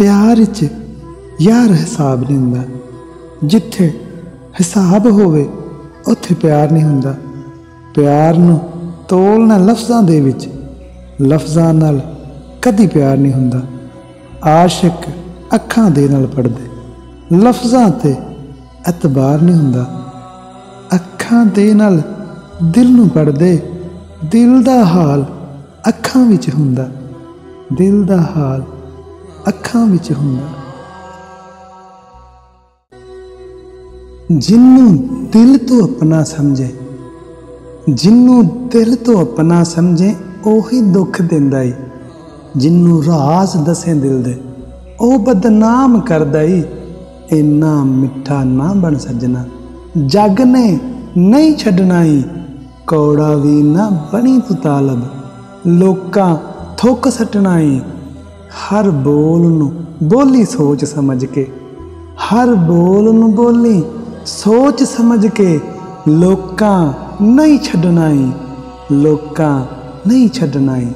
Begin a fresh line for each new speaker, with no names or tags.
प्यार च यार हिसाब नहीं हुंदा, जिथे हिसाब होवे उत्थे प्यार नहीं हुंदा। प्यार नूं तोलना लफ्ज़ां दे विच, लफ्ज़ां नाल कदी प्यार नहीं हुंदा। आशिक अखां दे नाल पढ़दे, लफ्ज़ां ते एतबार नहीं हुंदा। अखां दे नाल दिल नूं पढ़दे, दिल दा हाल अखां विच हुंदा, दिल दा हाल अखां विच हुंदा। जिन्नू दिल तो अपना समझे, जिन्नू दिल तो अपना समझे ओही दुख दिंदा ई। जिन्नू राज दसे दिल दे ओ बदनाम करदा ई। इन्ना मिठा ना बन सजना, जग ने नहीं छड्डना ई। कौड़ा भी ना बनी तू तालब, लोकां थुक सटना ई। हर बोल नूं बोली सोच समझ के, हर बोल नूं बोली सोच समझ के। लोकां नहीं छड्डना ई, लोकां नहीं छड्डना ई।